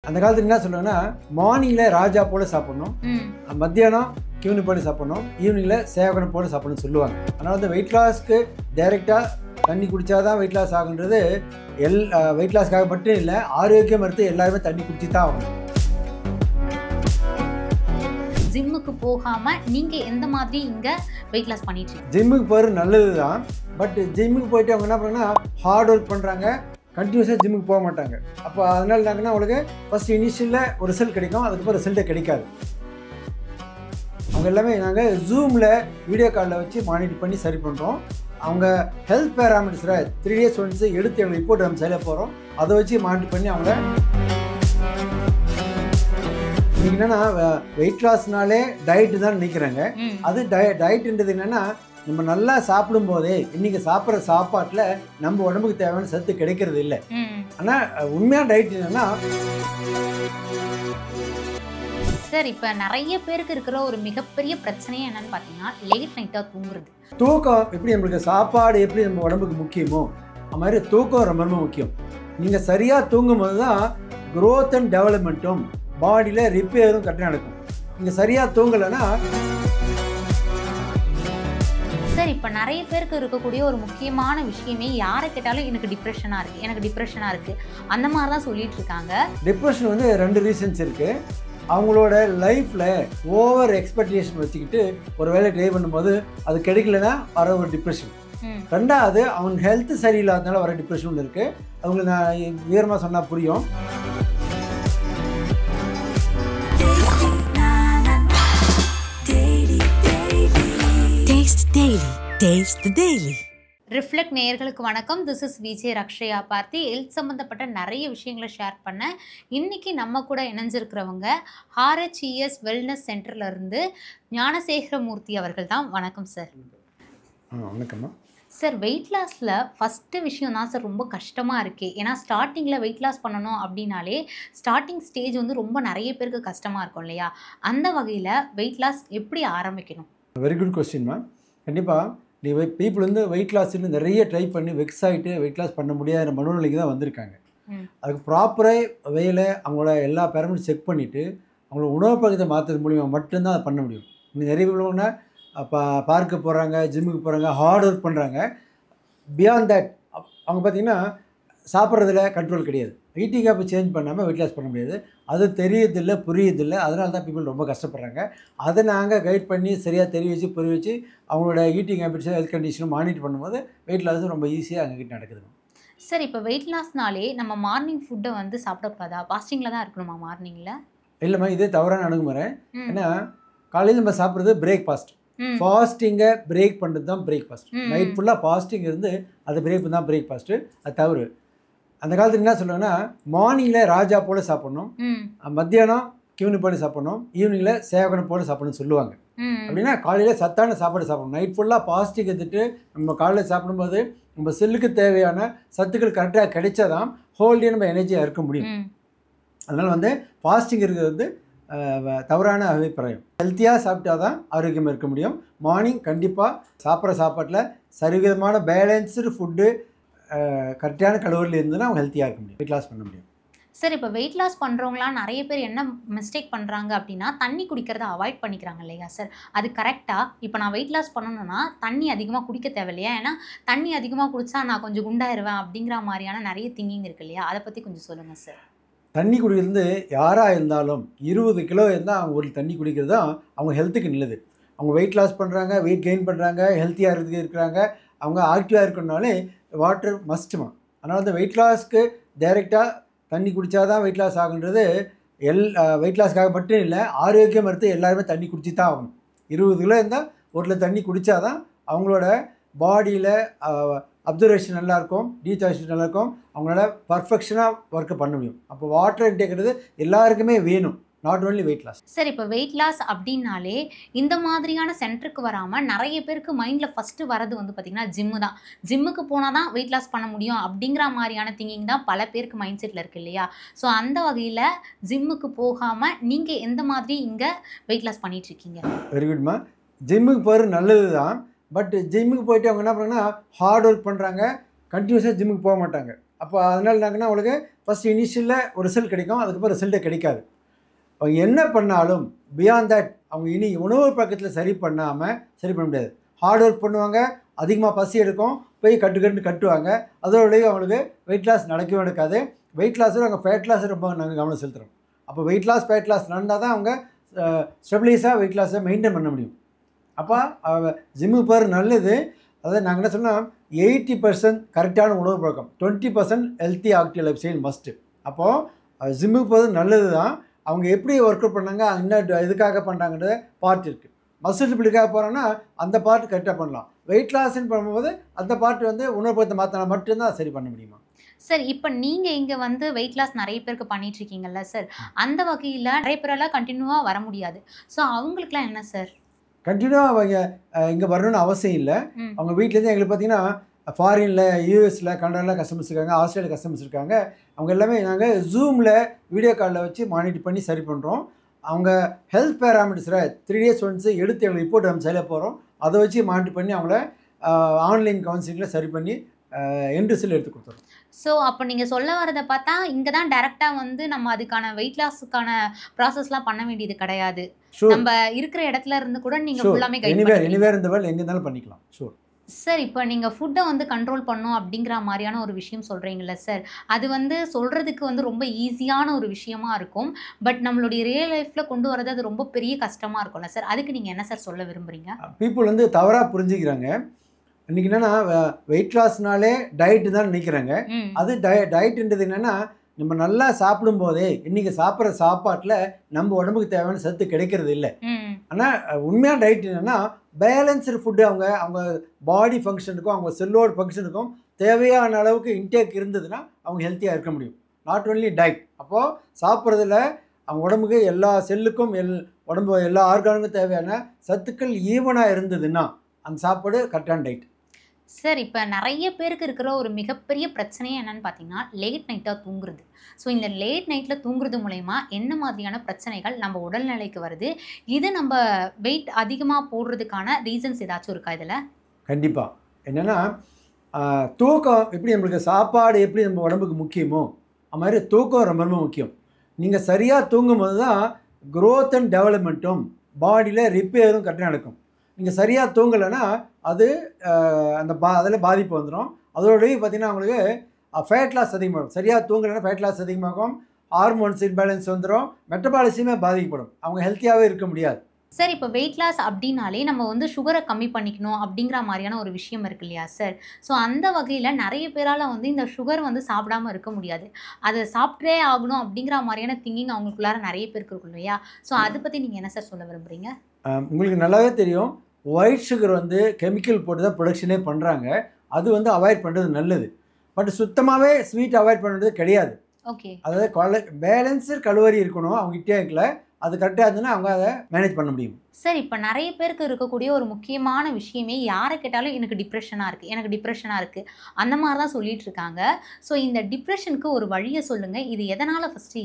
அந்த காலத்துல என்ன சொல்லுவாங்கன்னா மார்னிங்ல ராஜா போல சாப்பிடணும், மத்தியானம் கியூனி போல சாப்பிடணும், ஈவினிங்ல சேவகனை போல சாப்பிடணும்னு சொல்லுவாங்க. அதனால வந்து வெயிட் லாஸ்க்கு டைரெக்டாக தண்ணி குடித்தாதான் வெயிட் லாஸ் ஆகுன்றது வெயிட் லாஸ்க்காக மட்டும் இல்லை, ஆரோக்கியம் மறுத்து எல்லாருமே தண்ணி குடிச்சு தான் ஆகணும். ஜிம்முக்கு போகாம நீங்க எந்த மாதிரி இங்க வெயிட் லாஸ் பண்ணிட்டு இருக்கீங்க? ஜிம்முக்கு போகிறது நல்லது தான், பட் ஜிம்முக்கு போயிட்டு அவங்க என்ன பண்ணுறாங்கன்னா ஹார்ட் ஒர்க் பண்ணுறாங்க, கண்டினியூஸாக ஜிம்முக்கு போக மாட்டாங்க. அப்போ அதனால நாங்கன்னா அவங்களுக்கு ஃபஸ்ட் இனிஷியலில் ஒரு ரிசல்ட் கிடைக்கும், அதுக்கப்புறம் ரிசல்ட்டே கிடைக்காது. அவங்க எல்லாமே நாங்கள் ஜூமில் வீடியோ காலில் வச்சு மானிட்டர் பண்ணி சரி பண்ணுறோம். அவங்க ஹெல்த் பேராமீட்டர்ஸில் 3 days ஒன்ஸ் எடுத்து எங்களுக்கு ரிப்போர்ட் நம்ம சரியாக போகிறோம், அதை வச்சு மானிட்டர் பண்ணி அவங்கள என்னன்னா வெயிட் லாஸ்னாலே டயட்டு தான் நினைக்கிறாங்க. அது டயட்ன்றது என்னன்னா நம்ம நல்லா சாப்பிடும் போதே இன்னைக்கு சாப்பிட்ற சாப்பாட்டில் நம்ம உடம்புக்கு தேவையான சத்து கிடைக்கிறது இல்லை. ஆனால் உண்மையான டயட் என்னன்னா சார், இப்போ நிறைய பேருக்கு இருக்கிற ஒரு மிகப்பெரிய பிரச்சனையே என்னன்னு பார்த்தீங்கன்னா லேட் நைட்டாக தூங்குறது. தூக்கம் எப்படி நம்மளுக்கு சாப்பாடு எப்படி நம்ம உடம்புக்கு முக்கியமோ அது மாதிரி தூக்கம் ரொம்ப ரொம்ப முக்கியம். நீங்கள் சரியாக தூங்கும் போது தான் க்ரோத் அண்ட் டெவலப்மெண்ட்டும் பாடியில் ரிப்பேரும் கரெக்டாக நடக்கும். நீங்கள் சரியாக தூங்கலைன்னா சார், இப்போ நிறைய பேருக்கு இருக்கக்கூடிய ஒரு முக்கியமான விஷயமே யாரை கேட்டாலும் எனக்கு டிப்ரெஷனாக இருக்குது அந்த மாதிரி தான் சொல்லிட்டு இருக்காங்க. டிப்ரெஷன் வந்து 2 ரீசன்ஸ் இருக்குது. அவங்களோட லைஃப்பில் ஓவர் எக்ஸ்பெக்டேஷன் வச்சுக்கிட்டு ஒரு வேலை ட்ரை பண்ணும்போது அது கிடைக்கலன்னா வர ஒரு டிப்ரெஷன். ரெண்டாவது அவங்க ஹெல்த் சரியில்லாதனால வர டிப்ரெஷன் ஒன்று இருக்குது. அவங்களுக்கு நான் விவரமாக சொன்னால் புரியும். ரிஃப்ளெக்ட் நேயர்களுக்கு வணக்கம். This is VJ Rakshaya Parthi. Health சம்மந்தப்பட்ட நிறைய விஷயங்களை ஷேர் பண்ண இன்னைக்கு நம்ம கூட இணைஞ்சிருக்கிறவங்க RHES வெல்னஸ் சென்டர்லேருந்து ஞானசேகரமூர்த்தி அவர்கள் தான். வணக்கம் சார். வணக்கம்மா. சார், வெயிட் லாஸில் ஃபஸ்ட்டு விஷயம் தான் சார் ரொம்ப கஷ்டமாக இருக்குது. ஏன்னா ஸ்டார்டிங்கில் வெயிட் லாஸ் பண்ணணும் அப்படின்னாலே ஸ்டார்டிங் ஸ்டேஜ் வந்து ரொம்ப நிறைய பேருக்கு கஷ்டமாக இருக்கும் இல்லையா? அந்த வகையில் வெயிட் லாஸ் எப்படி ஆரம்பிக்கணும்? வெரி குட் கொஸ்டின்மா. கண்டிப்பாக பீப்புள் வந்து வெயிட் லாஸ்ன்னு நிறைய ட்ரை பண்ணி வெக்ஸ் ஆகிட்டு வெயிட் லாஸ் பண்ண முடியாத மனநிலைக்கு தான் வந்திருக்காங்க. அதுக்கு ப்ராப்பராக வேலை அவங்களோட எல்லா பேரமெண்ட்ஸ் செக் பண்ணிவிட்டு அவங்களோட உணவு பழக்கத்தை மாற்றுறது மூலிமா மட்டும்தான் அதை பண்ண முடியும். இன்னும் நிறைய பேர் பார்க்க போகிறாங்க, ஜிம்முக்கு போகிறாங்க, ஹார்ட் ஒர்க் பண்ணுறாங்க. பியாண்ட் தட் அவங்க பார்த்திங்கன்னா சாப்பிட்றதுல கண்ட்ரோல் கிடையாது. ஈட்டிங் ஹேபிட்டை சேஞ்ச் பண்ணாமல் வெயிட் லாஸ் பண்ண முடியாது. அது தெரியறதில்லை, புரியுதில்லை. அதனால தான் பீப்புள் ரொம்ப கஷ்டப்படுறாங்க. அதை நாங்கள் கைட் பண்ணி சரியாக புரிய வச்சு அவங்களோட ஈட்டிங் ஹேபிட்ஸை ஹெல்த் கண்டிஷனும் மானிட்டர் பண்ணும்போது வெயிட் லாஸ் ரொம்ப ஈஸியாக அங்ககிட்ட நடக்குது. சார், இப்போ வெயிட் லாஸ்னாலே நம்ம மார்னிங் ஃபுட்டை வந்து சாப்பிடக்கூடாதா? ஃபாஸ்டிங்கில் தான் இருக்கணுமா மார்னிங்கில்? இல்லைம்மா, இதே தவறான அணுகுமுறை. ஏன்னா காலையில் நம்ம சாப்பிட்றது பிரேக்ஃபாஸ்ட். ஃபாஸ்டிங்கை பிரேக் பண்ணுறது தான் பிரேக்ஃபாஸ்ட். நைட் ஃபுல்லாக ஃபாஸ்டிங் இருந்து அது பிரேக் தான் பிரேக்ஃபாஸ்ட்டு. அது தவறு. அந்த காலத்தில் என்ன சொல்லுவாங்கன்னா மார்னிங்கில் ராஜா போல சாப்பிடணும், மத்தியானம் கியூனி போல சாப்பிடணும், ஈவினிங்கில் சேவகனை போல சாப்பிடணும்னு சொல்லுவாங்க. அப்படின்னா காலையில் சத்தான சாப்பாடு சாப்பிடணும். நைட் ஃபுல்லாக ஃபாஸ்டிங் எடுத்துட்டு நம்ம காலையில் சாப்பிடும்போது நம்ம செல்லுக்கு தேவையான சத்துக்கள் கரெக்டாக கிடைச்சாதான் ஹோல் டே நம்ம எனர்ஜியாக இருக்க முடியும். அதனால் வந்து ஃபாஸ்டிங் இருக்கிறது வந்து தவறான அபிப்பிராயம். ஹெல்த்தியாக சாப்பிட்டா தான் ஆரோக்கியமாக இருக்க முடியும். மார்னிங் கண்டிப்பாக சாப்பிட்ற சாப்பாட்டில் சரிவிதமான பேலன்ஸ்டு ஃபுட்டு கரெக்டான கலோரியில் இருந்ததுன்னா அவங்க ஹெல்த்தியாக இருக்க முடியும், வெயிட் லாஸ் பண்ண முடியும். சார், இப்போ வெயிட் லாஸ் பண்ணுறவங்களாம் நிறைய பேர் என்ன மிஸ்டேக் பண்ணுறாங்க அப்படின்னா தண்ணி குடிக்கிறத அவாய்ட் பண்ணிக்கிறாங்க இல்லையா சார்? அது கரெக்டாக? இப்போ நான் வெயிட் லாஸ் பண்ணணும்னா தண்ணி அதிகமாக குடிக்க தேவையில்லையா? ஏன்னா தண்ணி அதிகமாக குடித்தா நான் கொஞ்சம் குண்டாயிருவேன் அப்படிங்கிற மாதிரியான நிறைய திங்கிங் இருக்கு இல்லையா? அதை பற்றி கொஞ்சம் சொல்லுங்கள் சார். தண்ணி குடிக்கிறது யாராக இருந்தாலும் 20 கிலோ இருந்தால் அவங்க ஒரு தண்ணி குடிக்கிறது தான் அவங்க ஹெல்த்துக்கு நல்லது. அவங்க வெயிட் லாஸ் பண்ணுறாங்க, வெயிட் கெயின் பண்ணுறாங்க, ஹெல்த்தியாக இருக்கிறாங்க, அவங்க ஆக்டிவாக இருக்கணும்னாலே வாட்டர் மஸ்ட்டுமா. அதனால் வந்து வெயிட் லாஸ்க்கு டைரெக்டாக தண்ணி குடித்தாதான் வெயிட் லாஸ் ஆகுன்றது வெயிட் லாஸ்க்காக மட்டும் இல்லை, ஆரோக்கியம் மறுத்து எல்லாருமே தண்ணி குடிச்சு தான் ஆகணும். 20 கிலோ இருந்தால் 1 லிட்டர் தண்ணி குடித்தா தான் அவங்களோட பாடியில் அப்சர்வேஷன் நல்லாயிருக்கும், டீடாக்சிஃபிகேஷன் நல்லாயிருக்கும், அவங்களால பர்ஃபெக்ஷனாக ஒர்க்கை பண்ண முடியும். அப்போ வாட்டர் இன்டேக்கிறது எல்லாருக்குமே வேணும், not only weight loss. Sir, இப்போ வெயிட் லாஸ் அப்படின்னாலே இந்த மாதிரியான சென்டருக்கு வராமல் நிறைய பேருக்கு மைண்டில் ஃபஸ்ட்டு வரது வந்து பார்த்திங்கன்னா ஜிம்மு தான். ஜிம்முக்கு போனால் தான் வெயிட் லாஸ் பண்ண முடியும் அப்படிங்கிற மாதிரியான திங்கிங் தான் பல பேருக்கு மைண்ட் செட்டில் இருக்குது இல்லையா? ஸோ அந்த வகையில் ஜிம்முக்கு போகாமல் நீங்கள் எந்த மாதிரி இங்கே வெயிட் லாஸ் பண்ணிகிட்ருக்கீங்க? வெரி குட்மா. ஜிம்முக்கு போகிறது நல்லது தான், பட் ஜிம்முக்கு போயிட்டு அவங்க என்ன பண்ணுறாங்கன்னா ஹார்ட் ஒர்க் பண்ணுறாங்க, கண்டினியூஸாக ஜிம்முக்கு போக மாட்டாங்க. அப்போ அதனால் என்னாங்கன்னா அவங்களுக்கு ஃபஸ்ட் இனிஷியலில் ஒரு ரிசல்ட் கிடைக்கும், அதுக்கப்புறம் ரிசல்ட்டே கிடைக்காது. அவங்க என்ன பண்ணாலும் பியாண்ட் தட் அவங்க இனி உணவு பழக்கத்தில் சரி பண்ண முடியாது. ஹார்ட் ஒர்க் பண்ணுவாங்க, அதிகமாக பசி எடுக்கும், போய் கட்டுவாங்க. அதோட விளைவு அவங்களுக்கு வெயிட் லாஸ் நடக்கவே நடக்காது. வெயிட் லாஸில் அவங்க ஃபேட் லாஸ் ரொம்ப நாங்கள் கவனம் செலுத்துகிறோம். அப்போ வெயிட் லாஸ் ஃபேட் லாஸ் நடந்தால் தான் அவங்க ஸ்டெபிலைஸாக வெயிட் லாஸை மெயின்டைன் பண்ண முடியும். அப்போ ஜிம்முக்கு போகிறது நல்லது. அதாவது நாங்கள் என்ன சொன்னால் 80% கரெக்டான உணவு பழக்கம், 20% healthy active life style must. அப்போது ஜிம்முக்கு போகிறது நல்லது தான். அவங்க எப்படி ஒர்க் அவுட் பண்ணாங்க, என்ன இதுக்காக பண்ணுறாங்கன்ற பார்ட் இருக்குது. மசில் பில்டுக்காக போகிறோன்னா அந்த பார்ட் கரெக்டாக பண்ணலாம். வெயிட் லாஸ்ன்னு பண்ணும்போது அந்த பார்ட் வந்து உணவு பழக்கத்தை மாற்றினா மட்டும்தான் சரி பண்ண முடியுமா? சார் இப்போ நீங்கள் இங்கே வந்து வெயிட் லாஸ் நிறைய பேருக்கு பண்ணிட்டு இருக்கீங்கல்ல சார், அந்த வகையில் நிறைய பேரெல்லாம் கண்டினியூவாக வர முடியாது. ஸோ அவங்களுக்குலாம் என்ன சார்? கண்டினியூவாக அவங்க இங்கே வரணும்னு அவசியம் இல்லை. அவங்க வீட்டிலேருந்து எங்களுக்கு பார்த்தீங்கன்னா ஃபாரினில், யூஎஸில், கனடாவில் கஸ்டமர்ஸ் இருக்காங்க, ஆஸ்திரேலியா கஸ்டமர்ஸ் இருக்காங்க. அவங்க எல்லாமே நாங்கள் ஜூமில் வீடியோ காலில் வச்சு மானிட்டர் பண்ணி சரி பண்ணுறோம். அவங்க ஹெல்த் பேராமீட்டர்ஸில் 3 days ஒன்ஸ் எடுத்து எங்களுக்கு ரிப்போர்ட் நம்ம சரியாக போகிறோம். அதை வச்சு மானிட்டர் பண்ணி அவங்கள ஆன்லைன் கவுன்சிலிங்கில் சரி பண்ணி எண்ட் ரிசல்ட் எடுத்து கொடுத்துறோம். ஸோ அப்போ நீங்கள் சொல்ல வரதை பார்த்தா இங்கே தான் டேரெக்டாக வந்து நம்ம அதுக்கான வெயிட் லாஸுக்கான ப்ராசஸ்லாம் பண்ண வேண்டியது கிடையாது. நம்ம இருக்கிற இடத்துல இருந்து கூட நீங்கள் ஃபுல்லாமே எனிவேர் இந்த வேர்ல்ட் எங்கே இருந்தாலும் பண்ணிக்கலாம். Sure sir. இப்போ நீங்கள் ஃபுட்டை வந்து கண்ட்ரோல் பண்ணும் அப்படிங்கிற மாதிரியான ஒரு விஷயம் சொல்கிறீங்களா சார், அது வந்து சொல்கிறதுக்கு வந்து ரொம்ப ஈஸியான ஒரு விஷயமா இருக்கும். பட் நம்மளுடைய ரியல் லைஃப்பில் கொண்டு வரது அது ரொம்ப பெரிய கஷ்டமாக இருக்கும்ல சார். அதுக்கு நீங்கள் என்ன சார் சொல்ல விரும்புகிறீங்க? பீப்புள் வந்து தவறாக புரிஞ்சுக்கிறாங்க. இன்றைக்கி என்னென்னா வெயிட் லாஸ்னாலே டயட்டு தான் நினைக்கிறாங்க. அது டயட்டுன்றது என்னென்னா நம்ம நல்லா சாப்பிடும்போதே இன்றைக்கி சாப்பிட்ற சாப்பாட்டில் நம்ம உடம்புக்கு தேவையான சத்து கிடைக்கிறது இல்லை. ஆனால் உண்மையான டயட் என்னென்னா பேலன்ஸ்டு ஃபுட்டு அவங்க பாடி ஃபங்க்ஷனுக்கும் அவங்க செல்லோட ஃபங்க்ஷனுக்கும் தேவையான அளவுக்கு இன்டேக் இருந்ததுன்னா அவங்க ஹெல்த்தியாக இருக்க முடியும். Not only diet. அப்போது சாப்பிட்றதுல அவங்க உடம்புக்கு எல்லா செல்லுக்கும் உடம்பு எல்லா ஆர்கானுக்கும் தேவையான சத்துக்கள் ஈவனாக இருந்ததுன்னா அந்த சாப்பாடு கரெக்டான டயட். சார் இப்போ நிறைய பேருக்கு இருக்கிற ஒரு மிகப்பெரிய பிரச்சனையே என்னன்னு பார்த்தீங்கன்னா லேட் நைட்டாக தூங்குறது. ஸோ இந்த லேட் நைட்டில் தூங்குறது மூலயமா என்ன மாதிரியான பிரச்சனைகள் நம்ம உடல்நிலைக்கு வருது, இது நம்ம வெயிட் அதிகமாக போடுறதுக்கான ரீசன்ஸ் ஏதாச்சும் இருக்கா இதில்? கண்டிப்பாக. என்னென்னா தூக்கம் எப்படி நம்மளுக்கு சாப்பாடு எப்படி நம்ம உடம்புக்கு முக்கியமோ அது மாதிரி தூக்கம் ரொம்ப ரொம்ப முக்கியம். நீங்கள் சரியாக தூங்கும்போது தான் க்ரோத் அண்ட் டெவலப்மெண்ட்டும் பாடியில் ரிப்பேரும் கரெக்டாக நடக்கும். நீங்கள் சரியாக தூங்கலைன்னா அது அதில் பாதிப்பு வந்துடும். அதோடய பார்த்திங்கன்னா அவங்களுக்கு ஃபேட் லாஸ் அதிகமாகும். சரியாக தூங்கலைன்னா ஃபேட் லாஸ் அதிகமாகும், ஹார்மோன்ஸ் இன்பேலன்ஸ் வந்துடும், மெட்டபாலிசமே பாதிக்கப்படும், அவங்க ஹெல்த்தியாகவே இருக்க முடியாது. சார் இப்போ வெயிட் லாஸ் அப்படின்னாலே நம்ம வந்து சுகரை கம்மி பண்ணிக்கணும் அப்படிங்கிற மாதிரியான ஒரு விஷயம் இருக்கு இல்லையா சார்? ஸோ அந்த வகையில் நிறைய பேரால் வந்து இந்த சுகர் வந்து சாப்பிடாமல் இருக்க முடியாது, அதை சாப்பிட்டே ஆகணும் அப்படிங்கிற மாதிரியான திங்கிங் அவங்களுக்குள்ளார நிறைய பேருக்கு இருக்கும் இல்லையா? ஸோ அதை பற்றி நீங்கள் என்ன சார் சொல்ல விரும்புகிறீங்க? உங்களுக்கு நல்லாவே தெரியும், ஒயிட் சுகர் வந்து கெமிக்கல் போட்டு தான் ப்ரொடக்ஷனே பண்ணுறாங்க. அது வந்து அவாய்ட் பண்ணுறது நல்லது. பட் சுத்தமாகவே ஸ்வீட் அவாய்ட் பண்ணுறது கிடையாது. ஓகே. அதாவது பேலன்ஸு கலோரி இருக்கணும் அவங்க இன்டேக்கில். அது கரெக்டாக இருந்துன்னா அவங்க அதை மேனேஜ் பண்ண முடியும். சார் இப்போ நிறைய பேருக்கு இருக்கக்கூடிய ஒரு முக்கியமான விஷயமே யாரை கேட்டாலும் எனக்கு டிப்ரெஷனாக இருக்குது அந்த மாதிரி தான் சொல்லிட்டு இருக்காங்க. ஸோ இந்த டிப்ரெஷனுக்கு ஒரு வழியை சொல்லுங்கள். இது எதனால் ஃபஸ்ட்டு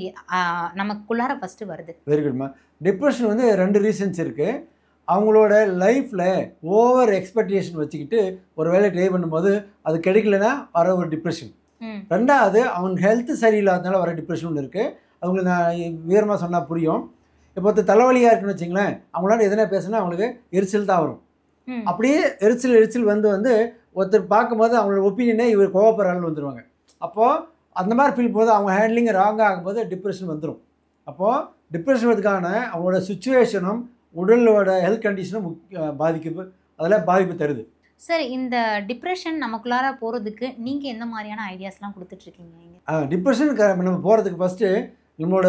நமக்குள்ளார ஃபஸ்ட்டு வருது? வெரி குட்மா. டிப்ரெஷன் வந்து 2 ரீசன்ஸ் இருக்குது. அவங்களோட லைஃப்பில் ஓவர் எக்ஸ்பெக்டேஷன் வச்சுக்கிட்டு ஒரு வேலை ட்ரை பண்ணும்போது அது கிடைக்கலன்னா வர ஒரு டிப்ரெஷன். ரெண்டாவது அவங்க ஹெல்த்து சரியில்லாதனால வர டிப்ரெஷன் ஒன்று இருக்குது. அவங்களுக்கு நான் வீரமாக சொன்னால் புரியும். இப்போ தலைவலியாக இருக்குன்னு வச்சிங்களேன், அவங்களால எதனா பேசுனா அவங்களுக்கு எரிச்சல் தான் வரும். அப்படியே எரிச்சல் வந்து ஒருத்தர் பார்க்கும்போது அவங்களோட ஒப்பீனியனே இவர் கோவப்படுறாங்கன்னு வந்துடுவாங்க. அப்போது அந்த மாதிரி ஃபீல் போது அவங்க ஹேண்ட்லிங் ராங்காக ஆகும்போது டிப்ரெஷன் வந்துடும். அப்போது டிப்ரெஷன் வரதுக்கான அவங்களோட சுச்சுவேஷனும் உடலோட ஹெல்த் கண்டிஷனும் அதெல்லாம் பாதிப்பு தருது. சார் இந்த டிப்ரெஷன் நமக்குள்ளார போகிறதுக்கு நீங்கள் எந்த மாதிரியான ஐடியாஸ்லாம் கொடுத்துட்ருக்கீங்க? டிப்ரெஷனுக்கு நம்ம போகிறதுக்கு ஃபஸ்ட்டு நம்மளோட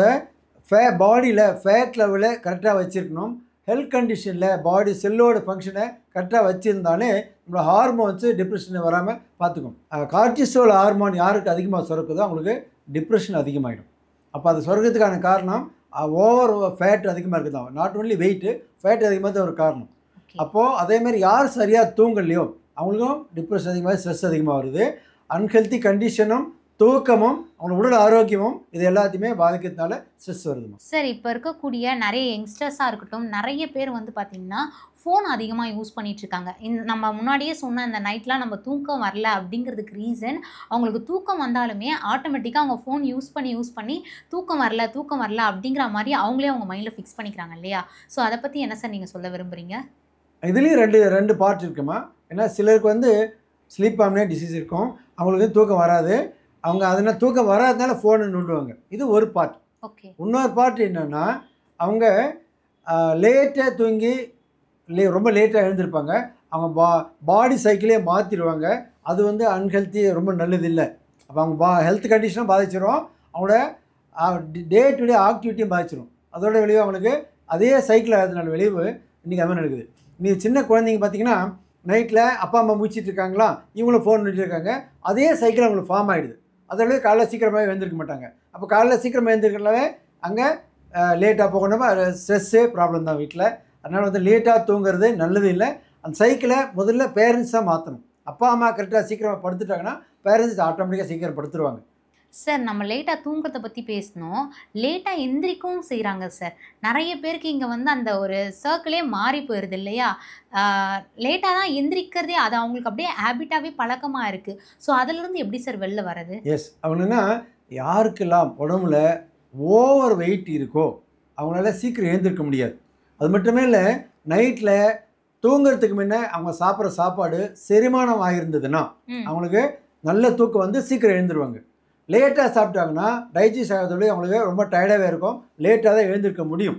பாடியில் ஃபேட் லெவலை கரெக்டாக வச்சுருக்கணும். ஹெல்த் கண்டிஷனில் பாடி செல்லோட ஃபங்க்ஷனை கரெக்டாக வச்சுருந்தாலே நம்மளோட ஹார்மோன்ஸு டிப்ரெஷனை வராமல் பார்த்துக்கும். கார்டிசோல் ஹார்மோன் யாருக்கு அதிகமாக சுரக்குதோ அவங்களுக்கு டிப்ரெஷன் அதிகமாகிடும். அப்போ அது சுரக்கிறதுக்கான காரணம் ஓவர் ஃபேட் அதிகமாக இருக்குது தான். நாட் ஒன்லி வெயிட்டு, ஃபேட் அதிகமாக தான் ஒரு காரணம். அப்போது அதேமாதிரி யார் சரியாக தூங்கலையோ அவங்களுக்கும் டிப்ரெஷன் அதிகமாக, ஸ்ட்ரெஸ் அதிகமாக வருது. அன்ஹெல்த்தி கண்டிஷனும் தூக்கமும் அவங்களோட உடல் ஆரோக்கியமும் இது எல்லாத்தையுமே பாதிக்கிறதுனால ஸ்ட்ரெஸ் வருதுமா. சார் இப்போ இருக்கக்கூடிய நிறைய யங்ஸ்டர்ஸாக இருக்கட்டும், நிறைய பேர் வந்து பார்த்திங்கன்னா ஃபோன் அதிகமாக யூஸ் பண்ணிகிட்ருக்காங்க. நம்ம முன்னாடியே சொன்ன இந்த நைட்லாம் நம்ம தூக்கம் வரல அப்படிங்கிறதுக்கு ரீசன், அவங்களுக்கு தூக்கம் வந்தாலுமே ஆட்டோமேட்டிக்காக அவங்க ஃபோன் யூஸ் பண்ணி தூக்கம் வரல அப்படிங்கிற மாதிரி அவங்களே அவங்க மைண்டில் ஃபிக்ஸ் பண்ணிக்கிறாங்க இல்லையா? ஸோ அதை பற்றி என்ன சார் நீங்கள் சொல்ல விரும்புகிறீங்க? இதுலேயும் ரெண்டு பார்ட் இருக்குமா. ஏன்னா சிலருக்கு வந்து ஸ்லீப் ஆப்னியா டிசீஸ் இருக்கும், அவங்களுக்கு தூக்கம் வராது, அவங்க அதனால் தூக்கம் வராதனால ஃபோனை நோண்டுவாங்க. இது ஒரு பார்ட். ஓகே. இன்னொரு பார்ட் என்னென்னா, அவங்க லேட்டாக தூங்கி ரொம்ப லேட்டாக எழுந்திருப்பாங்க, அவங்க பாடி சைக்கிளே மாற்றிடுவாங்க. அது வந்து அன்ஹெல்த்தி, ரொம்ப நல்லது இல்லை. அப்போ அவங்க ஹெல்த் கண்டிஷனும் பாதிச்சிடும், அவங்களோட டே டு டே ஆக்டிவிட்டியும் பாதிச்சிடும். அதோட விளைவு அவங்களுக்கு அதே சைக்கிள் ஆகிறதுனால விளைவு இன்றைக்கி அது மாதிரி நடக்குது. இன்றைக்கி சின்ன குழந்தைங்க பார்த்திங்கன்னா நைட்டில் அப்பா அம்மா முடிச்சிட்டு இருக்காங்களா, இவங்களும் ஃபோன் பண்ணிட்டு இருக்காங்க, அதே சைக்கிள் அவங்களுக்கு ஃபார்ம் ஆகிடுது. அதோடய காலைல சீக்கிரமாக எழுந்திருக்க மாட்டாங்க. அப்போ காலைல சீக்கிரமாக எழுந்திருக்கிறனாவே அங்கே லேட்டாக போகணும், ஸ்ட்ரெஸ்ஸு ப்ராப்ளம் தான் வீட்டில். அதனால் வந்து லேட்டாக தூங்குறது நல்லது இல்லை. அந்த சைக்கிளை முதல்ல பேரண்ட்ஸ் தான் மாற்றணும். அப்பா அம்மா கரெக்டாக சீக்கிரமாக படுத்துட்டாங்கன்னா பேரண்ட்ஸ் ஆட்டோமேட்டிக்காக சீக்கிரம் படுத்துருவாங்க. சார் நம்ம லேட்டாக தூங்குறதை பற்றி பேசணும், லேட்டாக எந்திரிக்கவும் செய்கிறாங்க சார். நிறைய பேருக்கு இங்கே வந்து அந்த ஒரு சர்க்கிளே மாறி போயிடுது இல்லையா? லேட்டாக தான் எந்திரிக்கிறதே, அது அவங்களுக்கு அப்படியே ஹேபிட்டாகவே பழக்கமாக இருக்குது. ஸோ அதிலிருந்து எப்படி சார் வெளில வர்றது? எஸ், அவனுன்னா யாருக்கெல்லாம் உடம்புல ஓவர் வெயிட் இருக்கோ அவங்களால சீக்கிரம் எழுந்திருக்க முடியாது. அது மட்டுமே இல்லை, நைட்டில் தூங்குறதுக்கு முன்னே அவங்க சாப்பிட்ற சாப்பாடு செரிமானம் ஆகியிருந்ததுன்னா அவங்களுக்கு நல்ல தூக்கம் வந்து சீக்கிரம் எழுந்துருவாங்க. லேட்டாக சாப்பிட்டாங்கன்னா டைஜஸ்ட் ஆகிறதுலேயே அவங்களுக்கு ரொம்ப டயர்டாகவே இருக்கும், லேட்டாக தான் எழுந்திருக்க முடியும்.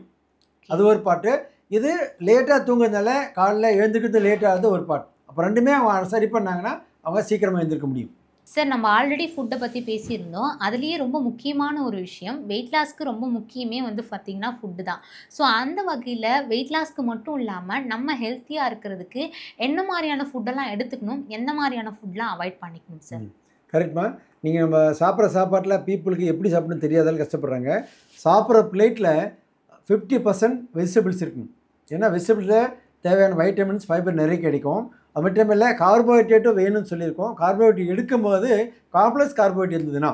அது ஒரு பாட்டு. இது லேட்டாக தூங்குறதுனால காலைல எழுந்திருக்கிறது லேட்டாகிறது ஒரு பாட்டு. அப்போ ரெண்டுமே அவங்க சரி பண்ணாங்கன்னா அவங்க சீக்கிரமாக எழுந்திருக்க முடியும். சார் நம்ம ஆல்ரெடி ஃபுட்டை பற்றி பேசியிருந்தோம். அதுலேயே ரொம்ப முக்கியமான ஒரு விஷயம், வெயிட் லாஸ்க்கு ரொம்ப முக்கியமே வந்து பார்த்திங்கன்னா ஃபுட்டு தான். ஸோ அந்த வகையில் வெயிட் லாஸ்க்கு மட்டும் இல்லாமல் நம்ம ஹெல்த்தியாக இருக்கிறதுக்கு என்ன மாதிரியான ஃபுட்டெல்லாம் எடுத்துக்கணும், எந்த மாதிரியான ஃபுட்லாம் அவாய்ட் பண்ணிக்கணும் சார்? கரெக்ட்மா. நீங்கள் நம்ம சாப்பிட்ற சாப்பாட்டில் பீப்புளுக்கு எப்படி சாப்பிட்ணுன்னு தெரியாதாலும் கஷ்டப்படுறாங்க. சாப்பிட்ற பிளேட்டில் 50% வெஜிடபிள்ஸ் இருக்கணும். ஏன்னா வெஜிடபிள்ஸில் தேவையான வைட்டமின்ஸ், ஃபைபர் நிறைய கிடைக்கும். அது மட்டும் இல்லை, கார்போஹைட்ரேட்டும் வேணும்னு சொல்லியிருக்கோம். கார்போஹைட்ரேட் எடுக்கும்போது காம்ப்ளெக்ஸ் கார்போஹைட்ரேட் இருந்ததுன்னா,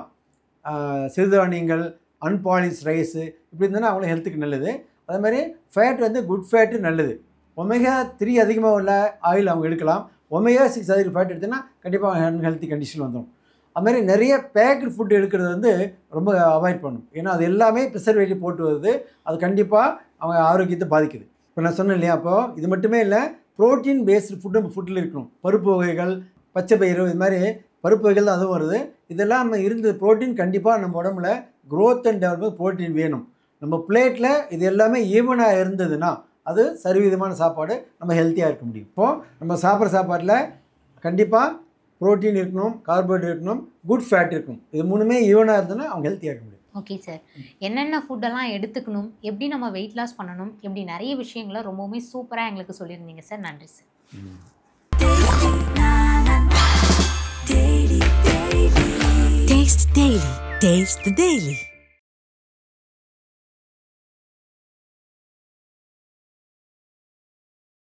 சிறுதானியங்கள், அன்பாலிஷ் ரைஸு இப்படி இருந்ததுன்னா அவங்களுக்கு ஹெல்த்துக்கு நல்லது. அதேமாதிரி ஃபேட் வந்து குட் ஃபேட்டு நல்லது. ஒமேகா 3 அதிகமாக உள்ள ஆயில் அவங்க எடுக்கலாம். ஒமேகா 6 அதிக ஃபேட் எடுத்தோன்னா கண்டிப்பாக அன்ஹெல்த்தி கண்டிஷன் வந்துடும். அதுமாதிரி நிறைய பேக்கட் ஃபுட் எடுக்கிறது வந்து ரொம்ப அவாய்ட் பண்ணணும். ஏன்னா அது எல்லாமே ப்ரிசர்வேட்டிவ் போட்டு வருது, அது கண்டிப்பாக அவங்க ஆரோக்கியத்தை பாதிக்குது. இப்போ நான் சொன்னேன் இல்லையா, அப்போது இது மட்டுமே இல்லை, ப்ரோட்டீன் பேஸ்டு ஃபுட்டில் இருக்கணும். பருப்பு வகைகள், பச்சை பயிறு, இது மாதிரி பருப்பு வகைகள் தான் அதுவும் வருது. இதெல்லாம் நம்ம இருந்த ப்ரோட்டீன் கண்டிப்பாக நம்ம உடம்புல க்ரோத் அண்ட் டெவலப்மெண்ட் ப்ரோட்டீன் வேணும். நம்ம பிளேட்டில் இது எல்லாமே ஈவனாக இருந்ததுன்னா அது சரிவிதமான சாப்பாடு, நம்ம ஹெல்த்தியாக இருக்க முடியும். இப்போது நம்ம சாப்பிட்ற சாப்பாட்டில் கண்டிப்பாக ப்ரோட்டீன் இருக்கணும், கார்போஹைட்ரேட் இருக்கணும், குட் ஃபேட் இருக்கணும். இது மூணுமே ஈவனாக இருந்ததுன்னா அவங்க ஹெல்த்தியாக இருக்க முடியும். ஓகே சார், என்னென்ன ஃபுட்டெல்லாம் எடுத்துக்கணும், எப்படி நம்ம வெயிட் லாஸ் பண்ணணும், எப்படி நிறைய விஷயங்களை ரொம்பவுமே சூப்பராக எங்களுக்கு சொல்லியிருந்தீங்க சார். நன்றி sir. Taste Daily. Taste the Daily.